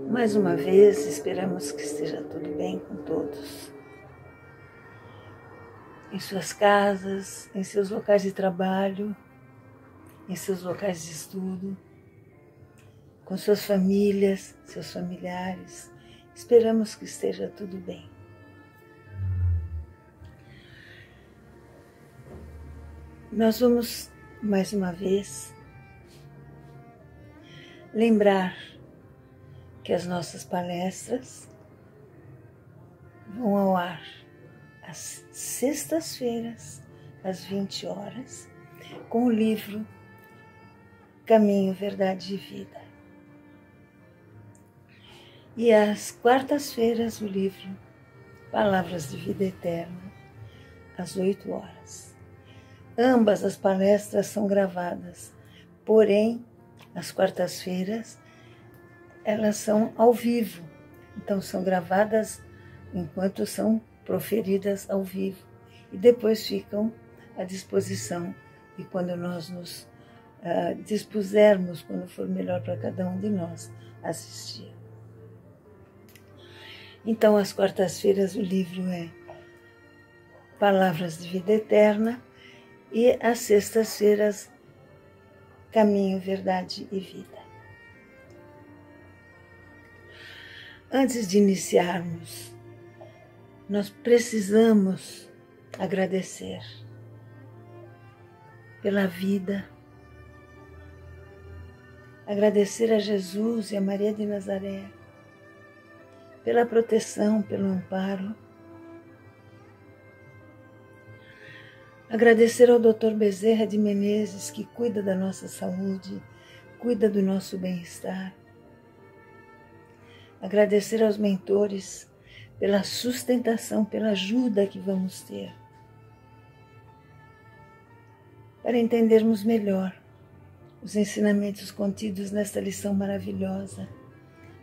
Mais uma vez, esperamos que esteja tudo bem com todos. Em suas casas, em seus locais de trabalho, em seus locais de estudo, com suas famílias, seus familiares. Esperamos que esteja tudo bem. Nós vamos, mais uma vez, lembrar que as nossas palestras vão ao ar às sextas-feiras, às 20 horas, com o livro Caminho, Verdade e Vida. E às quartas-feiras, o livro Palavras de Vida Eterna, às 8 horas. Ambas as palestras são gravadas, porém, às quartas-feiras, elas são ao vivo. Então, são gravadas enquanto são proferidas ao vivo. E depois ficam à disposição. E quando nós nos dispusermos, quando for melhor para cada um de nós, assistir. Então, às quartas-feiras, o livro é Palavras de Vida Eterna. E às sextas-feiras, Caminho, Verdade e Vida. Antes de iniciarmos, nós precisamos agradecer pela vida, agradecer a Jesus e a Maria de Nazaré, pela proteção, pelo amparo, agradecer ao Dr. Bezerra de Menezes, que cuida da nossa saúde, cuida do nosso bem-estar. Agradecer aos mentores pela sustentação, pela ajuda que vamos ter, para entendermos melhor os ensinamentos contidos nesta lição maravilhosa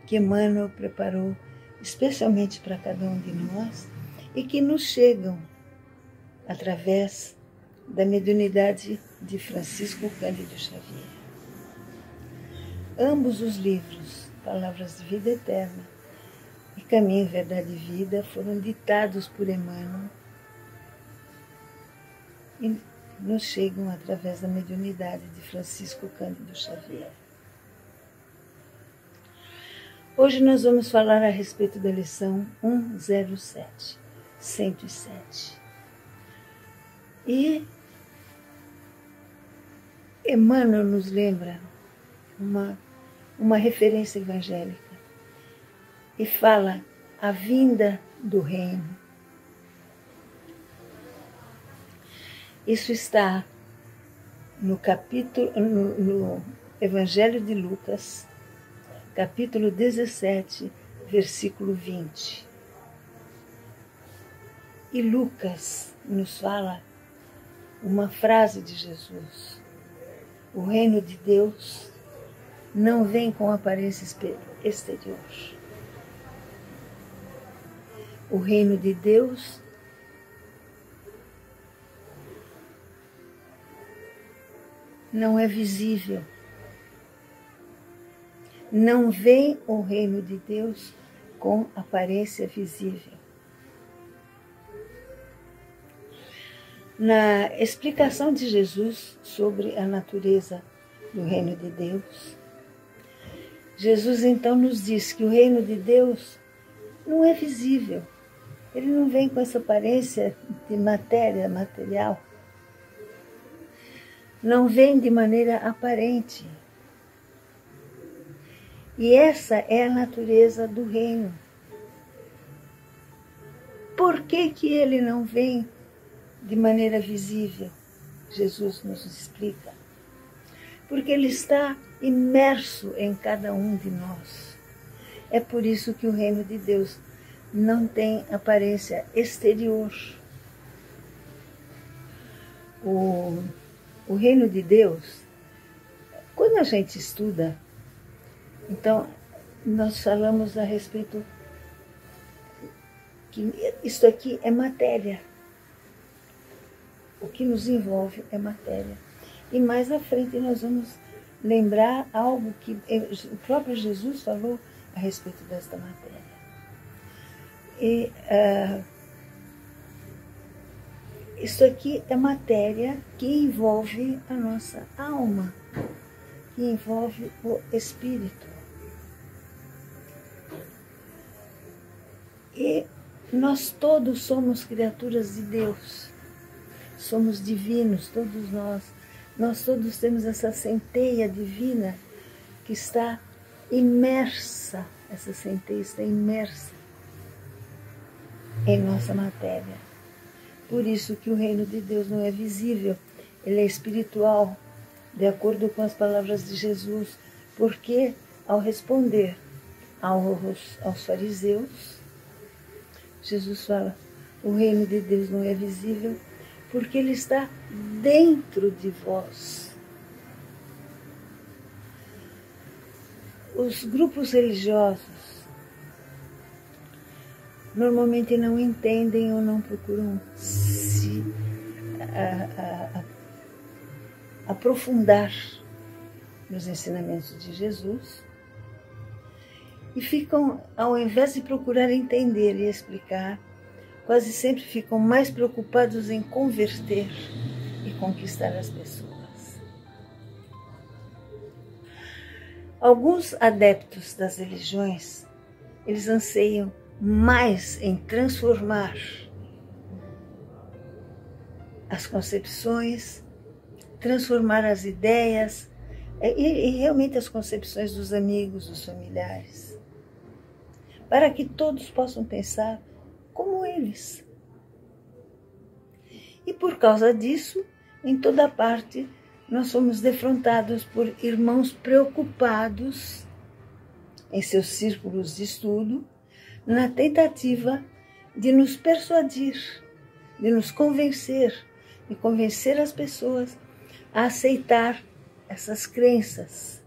que Emmanuel preparou especialmente para cada um de nós e que nos chegam através da mediunidade de Francisco Cândido Xavier. Ambos os livros, Palavras de Vida Eterna e Caminho, Verdade e Vida, foram ditados por Emmanuel e nos chegam através da mediunidade de Francisco Cândido Xavier. Hoje nós vamos falar a respeito da lição 107. E Emmanuel nos lembra uma referência evangélica e fala a vinda do reino. Isso está no Evangelho de Lucas, capítulo 17, versículo 20. E Lucas nos fala uma frase de Jesus: o reino de Deus não vem com aparência exterior. O reino de Deus não é visível. Não vem o reino de Deus com aparência visível. Na explicação de Jesus sobre a natureza do reino de Deus, Jesus então nos diz que o reino de Deus não é visível. Ele não vem com essa aparência de matéria, material. Não vem de maneira aparente. E essa é a natureza do reino. Por que que ele não vem de maneira visível? Jesus nos explica. Porque ele está imerso em cada um de nós. É por isso que o reino de Deus não tem aparência exterior. O reino de Deus, quando a gente estuda, então nós falamos a respeito que isso aqui é matéria. O que nos envolve é matéria. E mais à frente nós vamos lembrar algo que o próprio Jesus falou a respeito desta matéria. E isso aqui é matéria que envolve a nossa alma, que envolve o espírito. E nós todos somos criaturas de Deus, somos divinos, todos nós. Nós todos temos essa centelha divina que está imersa, essa centelha está imersa em nossa matéria. Por isso que o reino de Deus não é visível, ele é espiritual, de acordo com as palavras de Jesus, porque ao responder aos fariseus, Jesus fala, o reino de Deus não é visível, porque ele está dentro de vós. Os grupos religiosos normalmente não entendem ou não procuram se aprofundar nos ensinamentos de Jesus e ficam, ao invés de procurar entender e explicar, quase sempre ficam mais preocupados em converter e conquistar as pessoas. Alguns adeptos das religiões, eles anseiam mais em transformar as concepções, transformar as ideias e realmente as concepções dos amigos, dos familiares, para que todos possam pensar como eles. E por causa disso, em toda parte, nós somos defrontados por irmãos preocupados em seus círculos de estudo, na tentativa de nos persuadir, de nos convencer, de convencer as pessoas a aceitar essas crenças,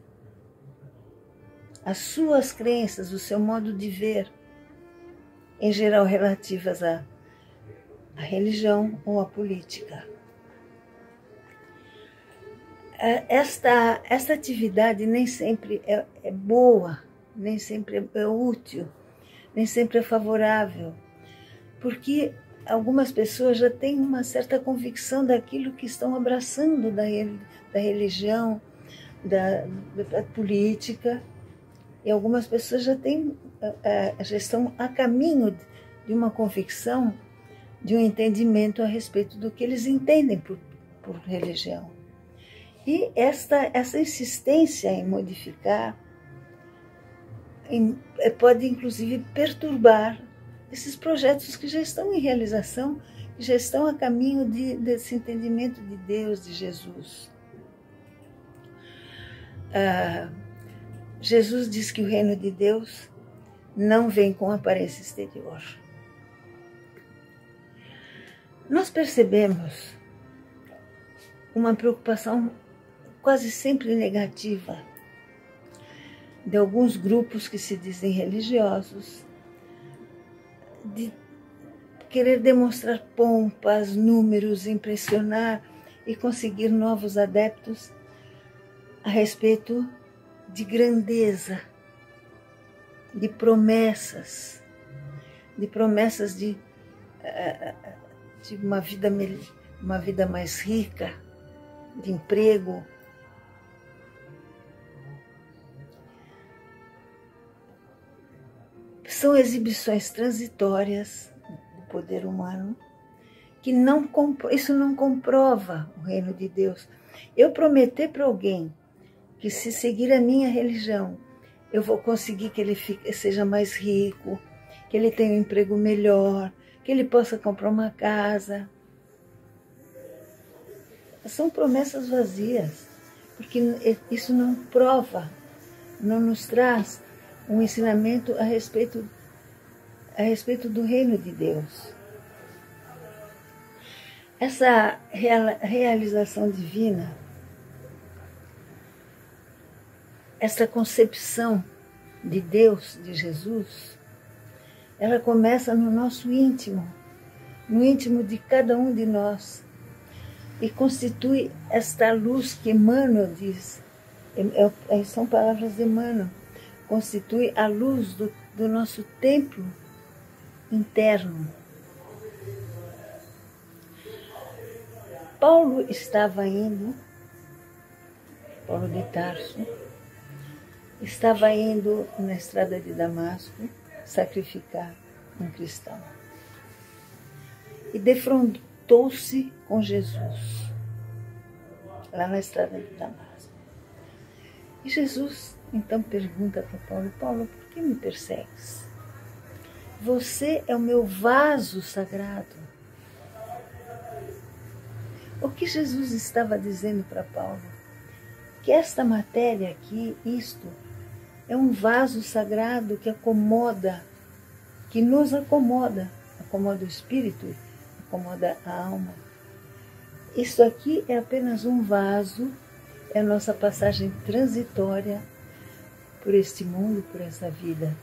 as suas crenças, o seu modo de ver, em geral relativas à religião ou à política. Esta atividade nem sempre é boa, nem sempre é útil, nem sempre é favorável, porque algumas pessoas já têm uma certa convicção daquilo que estão abraçando da religião, da política, e algumas pessoas já estão a caminho de uma convicção, de um entendimento a respeito do que eles entendem por religião. E essa insistência em modificar pode, inclusive, perturbar esses projetos que já estão em realização, que já estão a caminho desse entendimento de Deus, de Jesus. Jesus diz que o reino de Deus não vem com aparência exterior. Nós percebemos uma preocupação quase sempre negativa de alguns grupos que se dizem religiosos, de querer demonstrar pompas, números, impressionar e conseguir novos adeptos a respeito de grandeza, de promessas de uma vida mais rica, de emprego. São exibições transitórias do poder humano que isso não comprova o reino de Deus. Eu prometer para alguém que, se seguir a minha religião, eu vou conseguir que ele seja mais rico, que ele tenha um emprego melhor, que ele possa comprar uma casa. São promessas vazias, porque isso não prova, não nos traz um ensinamento a respeito do reino de Deus. Essa realização divina, essa concepção de Deus, de Jesus, ela começa no nosso íntimo, no íntimo de cada um de nós, e constitui esta luz que Emmanuel diz, São palavras de Emmanuel. Constitui a luz do nosso templo interno. Paulo de Tarso, estava indo na estrada de Damasco sacrificar um cristão. E defrontou-se com Jesus, lá na estrada de Damasco. E Jesus então pergunta para Paulo: Paulo, por que me persegues? Você é o meu vaso sagrado. O que Jesus estava dizendo para Paulo? Que esta matéria aqui, isto, é um vaso sagrado que acomoda, que nos acomoda o espírito, acomoda a alma. Isso aqui é apenas um vaso, é a nossa passagem transitória por este mundo, por essa vida.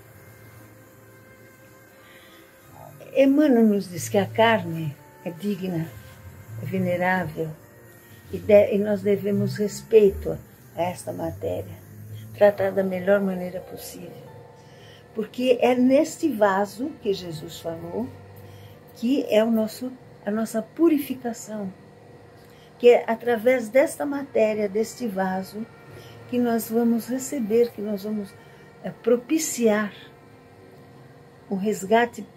Emmanuel nos diz que a carne é digna, é venerável, e nós devemos respeito a esta matéria, tratar da melhor maneira possível. Porque é neste vaso que Jesus falou que é a nossa purificação, que é através desta matéria, deste vaso, que nós vamos receber, que nós vamos propiciar o resgate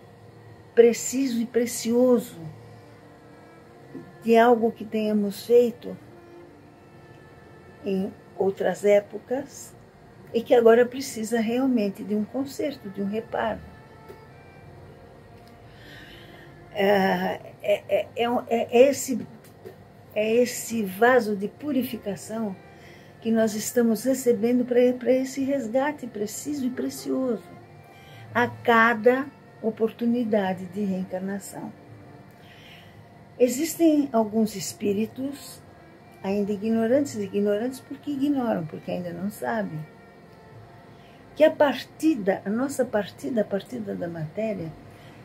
preciso e precioso de algo que tenhamos feito em outras épocas e que agora precisa realmente de um conserto, de um reparo. É esse vaso de purificação que nós estamos recebendo para esse resgate preciso e precioso a cada oportunidade de reencarnação. Existem alguns espíritos ainda ignorantes porque ignoram, porque ainda não sabem, que a nossa partida da matéria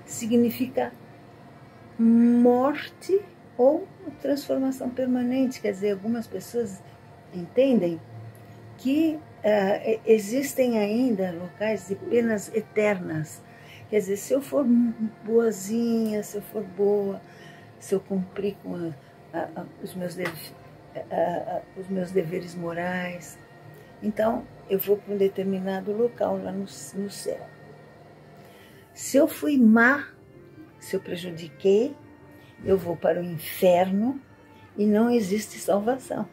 significa morte ou transformação permanente. Quer dizer, algumas pessoas entendem que existem ainda locais de penas eternas. Quer dizer, se eu for boazinha, se eu for boa, se eu cumprir com os meus deveres morais, então eu vou para um determinado local lá no céu. Se eu fui má, se eu prejudiquei, eu vou para o inferno e não existe salvação.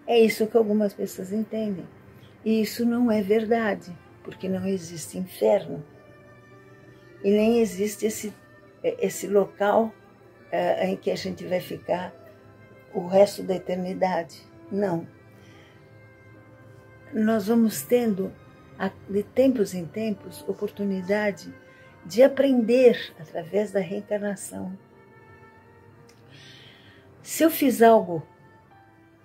É isso que algumas pessoas entendem. E isso não é verdade, porque não existe inferno. E nem existe esse local em que a gente vai ficar o resto da eternidade. Não. Nós vamos tendo, de tempos em tempos, oportunidade de aprender através da reencarnação. Se eu fiz algo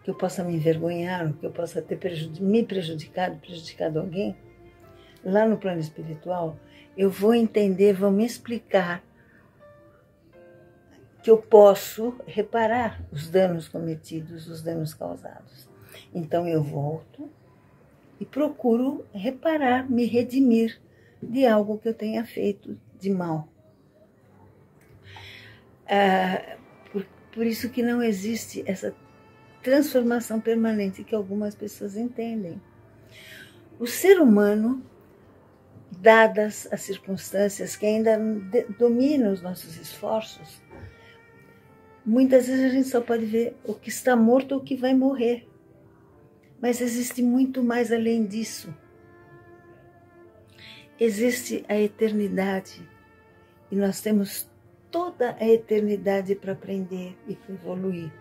que eu possa me envergonhar, ou que eu possa ter me prejudicado alguém, lá no plano espiritual, eu vou entender, vão me explicar que eu posso reparar os danos cometidos, os danos causados. Então eu volto e procuro reparar, me redimir de algo que eu tenha feito de mal. Por isso que não existe essa transformação permanente que algumas pessoas entendem. O ser humano, dadas as circunstâncias que ainda dominam os nossos esforços, muitas vezes a gente só pode ver o que está morto ou o que vai morrer. Mas existe muito mais além disso. Existe a eternidade. E nós temos toda a eternidade para aprender e para evoluir.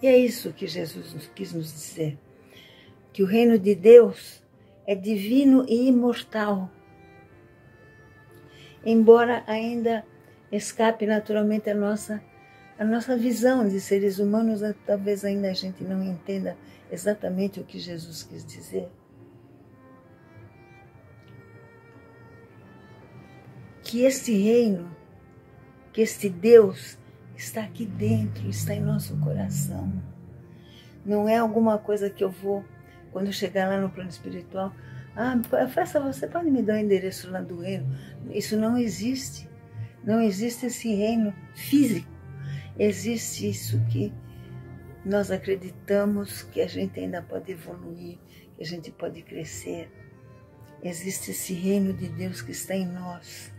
E é isso que Jesus quis nos dizer. Que o reino de Deus é divino e imortal. Embora ainda escape naturalmente a nossa visão de seres humanos, talvez ainda a gente não entenda exatamente o que Jesus quis dizer. Que este reino, que este Deus está aqui dentro, está em nosso coração. Não é alguma coisa que eu vou, quando eu chegar lá no plano espiritual, faça, você pode me dar o endereço lá do reino. Isso não existe. Não existe esse reino físico. Existe isso que nós acreditamos que a gente ainda pode evoluir, que a gente pode crescer. Existe esse reino de Deus que está em nós.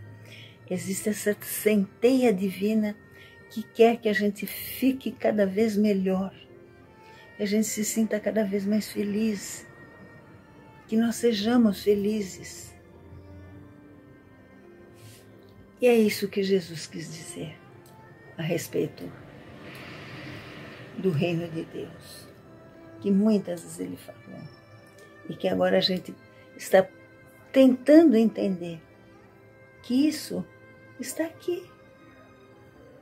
Existe essa centelha divina que quer que a gente fique cada vez melhor, que a gente se sinta cada vez mais feliz, que nós sejamos felizes. E é isso que Jesus quis dizer a respeito do reino de Deus, que muitas vezes ele falou, e que agora a gente está tentando entender que isso está aqui.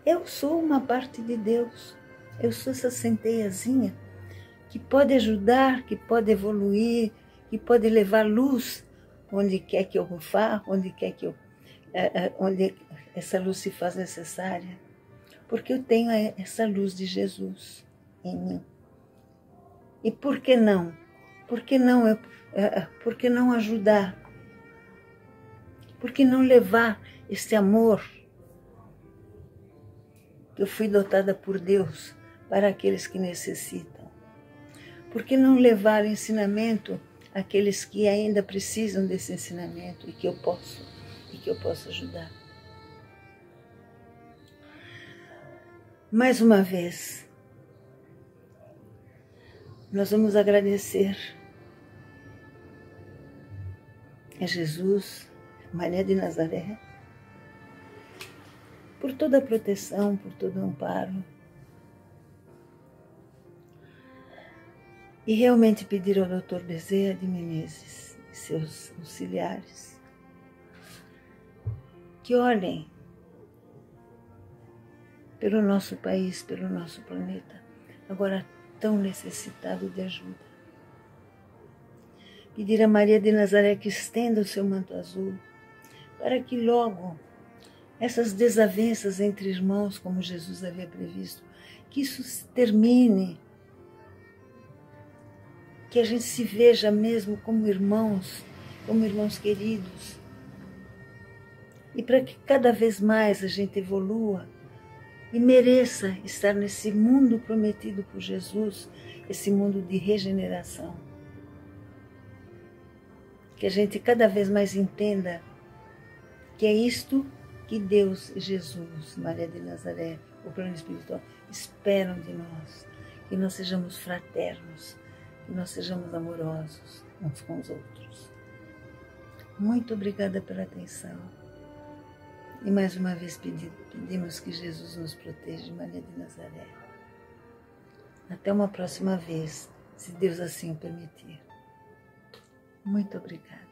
Eu sou uma parte de Deus, eu sou essa centelhazinha que pode ajudar, que pode evoluir, que pode levar luz onde quer que eu vá, onde essa luz se faz necessária, porque eu tenho essa luz de Jesus em mim. E por que não? Por que não ajudar? Por que não levar esse amor que eu fui dotada por Deus para aqueles que necessitam? Por que não levar o ensinamento àqueles que ainda precisam desse ensinamento e que eu posso ajudar? Mais uma vez, nós vamos agradecer a Jesus, Maria de Nazaré, por toda a proteção, por todo o amparo. E realmente pedir ao Dr. Bezerra de Menezes e seus auxiliares que olhem pelo nosso país, pelo nosso planeta, agora tão necessitado de ajuda. Pedir a Maria de Nazaré que estenda o seu manto azul, para que logo essas desavenças entre irmãos, como Jesus havia previsto, que isso termine, que a gente se veja mesmo como irmãos queridos, e para que cada vez mais a gente evolua e mereça estar nesse mundo prometido por Jesus, esse mundo de regeneração. Que a gente cada vez mais entenda que é isto que Deus e Jesus, Maria de Nazaré, o plano espiritual, esperam de nós. Que nós sejamos fraternos, que nós sejamos amorosos uns com os outros. Muito obrigada pela atenção. E mais uma vez pedimos que Jesus nos proteja, Maria de Nazaré. Até uma próxima vez, se Deus assim o permitir. Muito obrigada.